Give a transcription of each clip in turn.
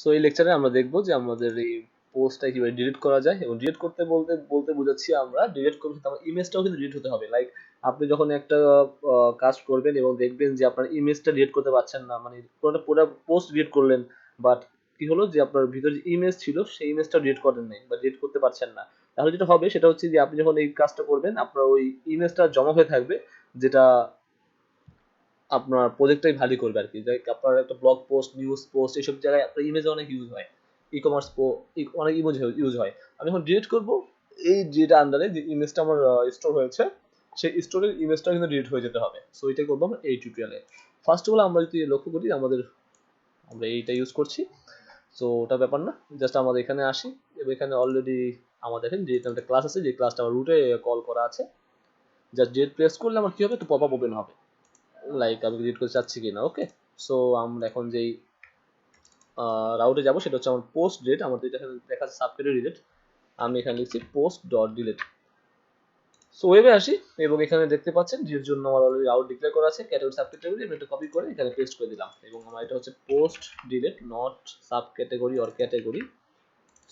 So এই লেকচারে আমরা দেখবো যে আমাদের এই পোস্টটা কিভাবে ডিলিট করা যায়, এবং ডিলিট করতে বলতে বলতে বুঝাচ্ছি আমরা ডিলিট করতে আমার ইমেজটাও কিন্তু ডিলিট হতে হবে। লাইক আপনি যখন একটা কাজ করবেন এবং দেখবেন যে আপনার ইমেজটা ডিলিট করতে পারছেন না, মানে পুরো পুরো পোস্ট ডিলিট করলেন, বাট কি হলো যে আপনার ভিতরে যে ইমেজ ছিল সেই ইমেজটা ডিলিট করেন নাই বা ডিলিট করতে পারছেন না, তাহলে যেটা হবে সেটা হচ্ছে যে আপনি যখন এই কাজটা করবেন আপনার ওই ইমেজটা জমা হয়ে থাকবে, যেটা আপনার প্রজেক্টটাই ভ্যালি করবে আর কি। আপনার একটা ব্লগ পোস্ট, নিউজ পোস্ট, এইসব জায়গায় আপনার ইমেজ অনেক ইউজ হয়, ই কমার্স অনেক ইমেজ ইউজ হয়। আমি এখন ডিলিট করব এই যেটা আন্ডারে যে ইমেজটা আমার স্টোর হয়েছে, সেই স্টোরের ইমেজটা কিন্তু ডিলিট হয়ে যেতে হবে। সো এটা করবো আমরা এই টিউটোরিয়ালে। ফার্স্ট অফ অল আমরা যদি লক্ষ্য করি আমরা এইটা ইউজ করছি, সো ওটা ব্যাপার না, জাস্ট আমাদের এখানে আসি এবং এখানে অলরেডি আমাদের এখানে যে একটা ক্লাস আছে, যে ক্লাসটা আমার রুটে কল করা আছে, জাস্ট ডিলিট প্রেস করলে আমার কি হবে, একটু পপ আপ ওপেন হবে, লাইক আমি ডিলিট করতে চাচ্ছি কিনা। ওকে, সো আমরা এখন যেই রাউটে যাব সেটা হচ্ছে আমার পোস্ট ডিলিট, আমার যেটা এখানে দেখা যাচ্ছে সাবকেটে ডিলিট, আমি এখানে লিখছি পোস্ট ডট ডিলিট। সো ওয়েবে আসি এবং এখানে দেখতে পাচ্ছেন যের জন্য আমার অলরেডি রাউট ডিক্লেয়ার করা আছে, ক্যাটাগরি সাব ক্যাটাগরি, আমি এটা কপি করে এখানে পেস্ট করে দিলাম, এবং আমার এটা হচ্ছে post delete not sub category or category.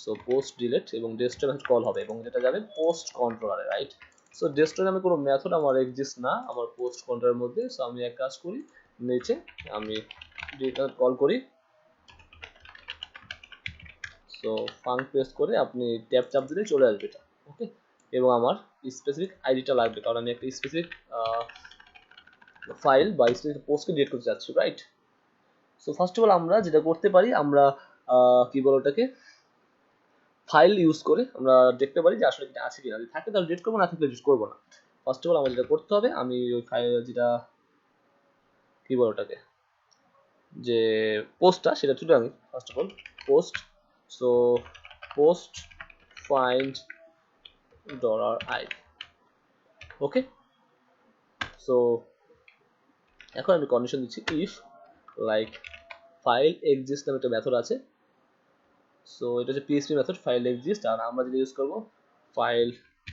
So post delete এবং ডেস্কটপ কল হবে এবং যেটা যাবে পোস্ট কন্ট্রোলারে, রাইট। সো ডেস্কটপে আমি কোনো মেথড আমার এক্সিস্ট না আমার পোস্ট কন্ট্রোলারের মধ্যে। সো আমি এক কাজ করি, নিচে আমি ডেটা কল করি, সো ফাঙ্ক প্রেস করে আপনি ট্যাব চাপ দিলে চলে আসবে এটা। ওকে, এবং আমার স্পেসিফিক আইডিটা লাগবে, কারণ আমি একটা স্পেসিফিক ফাইল বা স্পেসিফিক পোস্টকে ডিলিট করতে চাচ্ছি, right. So first of all আমরা যেটা করতে পারি, আমরা কি বলো ওটাকে, ফাইল ইউজ করে আমরা দেখতে পারি যে আসলে এটা আছে কিনা, যদি থাকে তাহলে ডিলিট করবো, না থাকলে ডিলিট করবো না। ফার্স্ট অফ অল আমাদের যেটা করতে হবে, আমি ওই ফাইল যেটা কি বলো ওটাকে, যে পোস্টটা সেটা তুলে আমি first of all post, so post find $i। Okay, so এখন আমি কন্ডিশন দিচ্ছি ইফ লাইক ফাইল এক্সিস্ট নামে একটা মেথড আছে, সো এটা হচ্ছে পিএইচপি মেথড ফাইল এক্সিস্ট, আর আমরা যেটা ইউজ করব ফাইল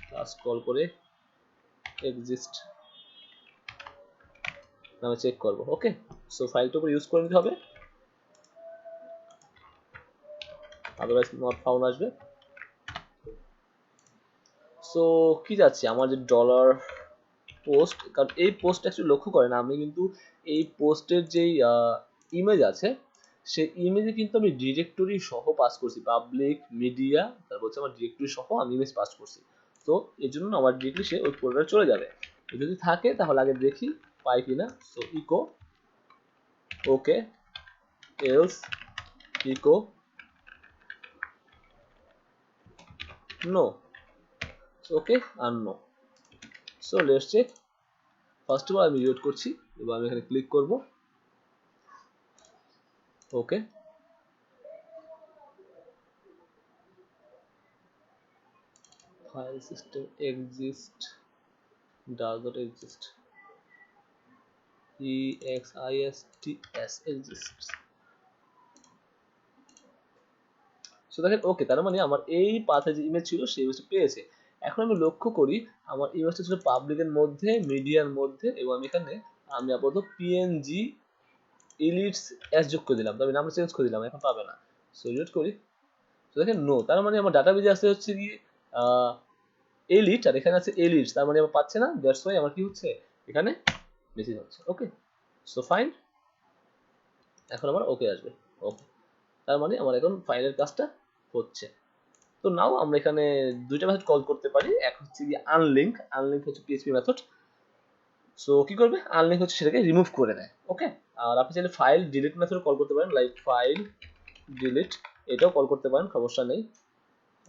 ক্লাস কল করে এক্সিস্ট নামে চেক করব। ওকে, সো ফাইলটার উপর ইউজ করে নিতে হবে, আদারওয়াইজ নট ফাউন্ড আসবে। সো কি যাচ্ছে আমার যে ডলার পোস্ট, কারণ এই পোস্ট অ্যাকচুয়ালি লক্ষ্য করেন আমি কিন্তু এই পোস্টের যেই ইমেজ আছে সেই ইমেজে কিন্তু আমি ডিরেক্টরি সহ পাস করছি, পাবলিক মিডিয়া, তারপর হচ্ছে আমার ডিরেক্টরি সহ আমি ইমেজ পাস করছি। তো এই জন্য আমার ডিরেক্টলি সে ওই ফোল্ডারে চলে যাবে, যদি থাকে তাহলে আগে দেখি পাই কিনা। So echo okay else echo no, okay আর no. So let's check. First of all আমি রিলোড করছি এবং আমি এখানে ক্লিক করব, okay, file system exist does not exist, exists। So দেখেন ওকে, তার মানে আমার এই পাথে যে ইমেজ ছিল সেই ইমেজটা পেয়েছে। এখন আমি লক্ষ্য করি আমার ইমেজটা ছিল পাবলিকের মধ্যে, মিডিয়ার মধ্যে, এবং আমি আপাতত পিএনজি ইলিটস এস যোগ করে দিলাম, তবে নামটা চেঞ্জ করে দিলাম, এখন পাবে না। সো রিলোড করি, তো দেখেন নো, তার মানে আমার ডাটাবেজে আসতে হচ্ছে কি এলিট, আর এখানে আছে এলিটস, তার মানে আমার পাচ্ছে না, দ্যাটস ওয়াই আমার কি হচ্ছে এখানে মেসেজ হচ্ছে। ওকে, সো ফাইন, এখন আমার ওকে আসবে। ওকে, তার মানে আমার এখন ফাইলের কাজটা হচ্ছে। তো নাও আমরা এখানে দুইটা মেথড কল করতে পারি, এক হচ্ছে কি আনলিঙ্ক, আনলিঙ্ক হচ্ছে পিএইচপি মেথড। সো কি করবে, আনলিঙ্ক হচ্ছে সেটাকে রিমুভ করে দেয়। ওকে, আর আপনি চাইলে ফাইল ডিলিট মেথড কল করতে পারেন, লাইক ফাইল ডিলিট, এটাও কল করতে পারেন, সমস্যা নেই।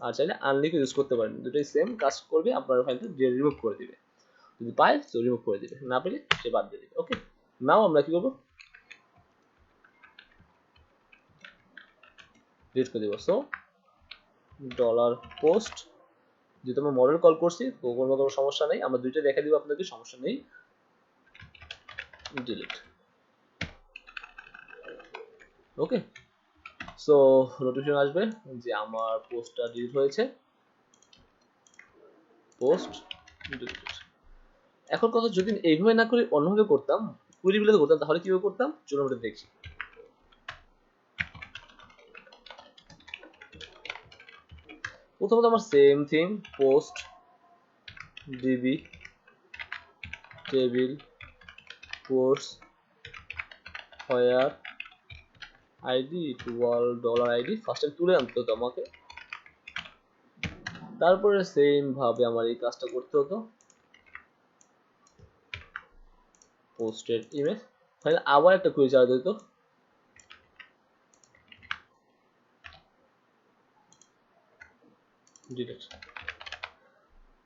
আর চাইলে আনলিঙ্ক ইউজ করতে পারেন, দুটোই সেম কাজ করবে, আপনার ফাইলটা রিমুভ করে দিবে, যদি পায় তো রিমুভ করে দিবে, না পেলে সে বাদ দিয়ে দিবে। ওকে, নাও আমরা কি করবো, ডিলিট করে দিব। সো ডলার পোস্ট, যেহেতু আমরা মডেল কল করছি তো কোনো সমস্যা নেই, আমরা দুইটা দেখা দিব আপনাকে, সমস্যা নেই, ডিলিট। ওকে, সো নোটিফিকেশন আসবে যে আমার পোস্টটা ডিলিট হয়েছে, পোস্ট ডিলিট। এখন কথা, যদি এইভাবে না করে অন্যভাবে করতাম, কুইরি বিলাতে করতাম, তাহলে কিভাবে করতাম চলুন আমরা দেখি। প্রথমত আমার same thing post DB table course হোয়ার ID equal dollar ID first time তুলে আনতে হতো আমাকে, তারপরে সেম ভাবে আমার এই কাজটা করতে হতো পোস্টের ইমেজ, তাহলে আবার একটা কুইজ চালাতে হতো ডিটেক্ট।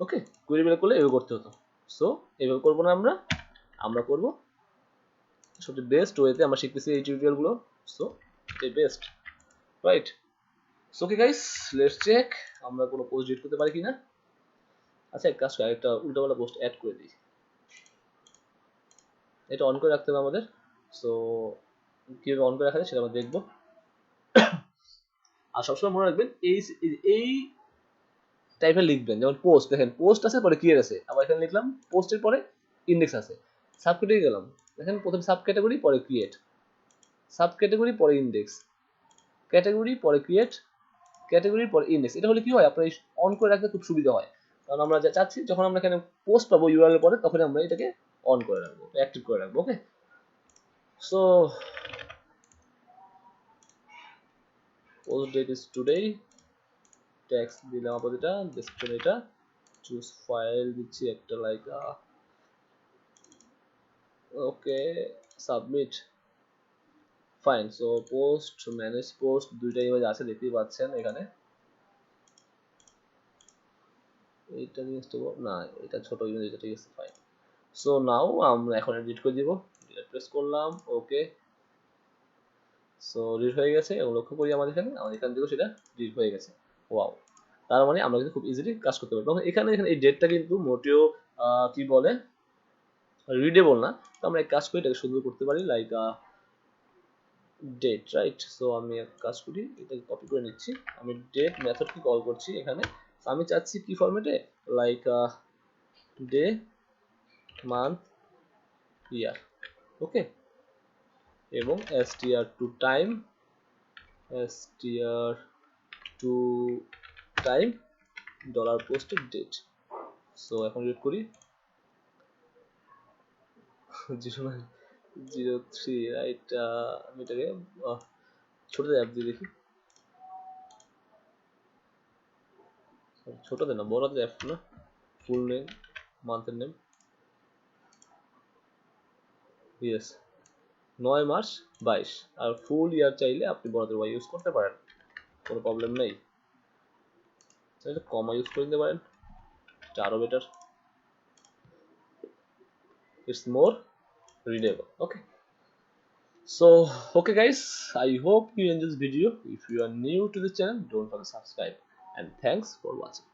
ওকে, কুইরি বের করলে এভাবে করতে হতো। সো এভাবে করবো না, আমরা করবো সবচেয়ে বেস্ট ওয়েতে আমরা শিখতেছি এই টিউটোরিয়ালগুলো। সো এই best right. So okay guys, let's check আমরা কোনো পোস্ট ডিলিট করতে পারি কিনা। আচ্ছা এক কাজ করি, একটা উল্টাপাল্টা পোস্ট অ্যাড করে দিই, এটা অন করে রাখতে হবে আমাদের। সো কিভাবে অন করে রাখা যায় সেটা আমরা দেখবো। আর সবসময় মনে রাখবেন এই এই টাইপের লিখবেন, যেমন পোস্ট দেখেন পোস্ট আছে পরে ক্রিয়েট আছে, আবার এখানে লিখলাম পোস্টের পরে ইন্ডেক্স আছে। সাব ক্যাটাগরি গেলাম, দেখেন প্রথমে সাব ক্যাটাগরি পরে ক্রিয়েট, সাব ক্যাটাগরি পরে ইন্ডেক্স, ক্যাটাগরি পরে ক্রিয়েট, ক্যাটাগরির পরে ইন্ডেক্স। এটা হলে কি হয় আপনার অন করে রাখতে খুব সুবিধা হয়, কারণ আমরা যা চাচ্ছি যখন আমরা এখানে পোস্ট পাবো ইউআরএল পরে তখন আমরা এটাকে অন করে রাখবো, অ্যাক্টিভ করে রাখবো। Okay, so post date is today, tags দিলাম আপাতত এটা, ডেসক্রিপশন এটা, চুজ ফাইল দিচ্ছি একটা like okay, submit fine. So post manage post দুইটা ইমেজ আছে দেখতেই পাচ্ছেন এখানে, এইটা জিনিসটা না এটা ছোট ইমেজ, এটা ঠিক আছে ফাইন। সো নাও আমরা এখন এডিট করে দিব, ডিলিট প্রেস করলাম ওকে। সো ডিলিট হয়ে গেছে এবং লক্ষ্য করি আমাদের এখান থেকেও সেটা ডিলিট হয়ে গেছে। ওয়াও, তার মানে আমরা কিন্তু খুব ইজিলি কাজ করতে পারি। তখন এখানে এই ডেটটা কিন্তু মোটেও কি বলে রিডেবল না, তো আমরা এক কাজ করি এটাকে সুন্দর করতে পারি লাইক ডেট রাইট। সো আমি এক কাজ করি এটাকে কপি করে নিচ্ছি, আমি ডেট মেথডকে কল করছি এখানে। আমি চাচ্ছি কি ফরম্যাটে লাইক ডে মান্থ ইয়ার ওকে, এবং str to time, str to time dollar পোস্টের ডেট। সো এখন রিড করি 0903 রাইট। আমি এটাকে ছোট অ্যাপ দিয়ে দেখি, ছোটদের না বড়দের অ্যাপ না, ফুল নেম মান্থের নেম, ইয়েস 9 মার্চ 22। আর ফুল ইয়ার চাইলে আপনি বড়দের ওয়াই ইউজ করতে পারেন, কোনো প্রবলেম নেই, চাইলে কমা ইউজ করে নিতে পারেন, এটা আরো better, it's more readable. Okay, so okay guys, I hope you enjoy this video. If you are new to the channel, don't forget to subscribe, and thanks for watching.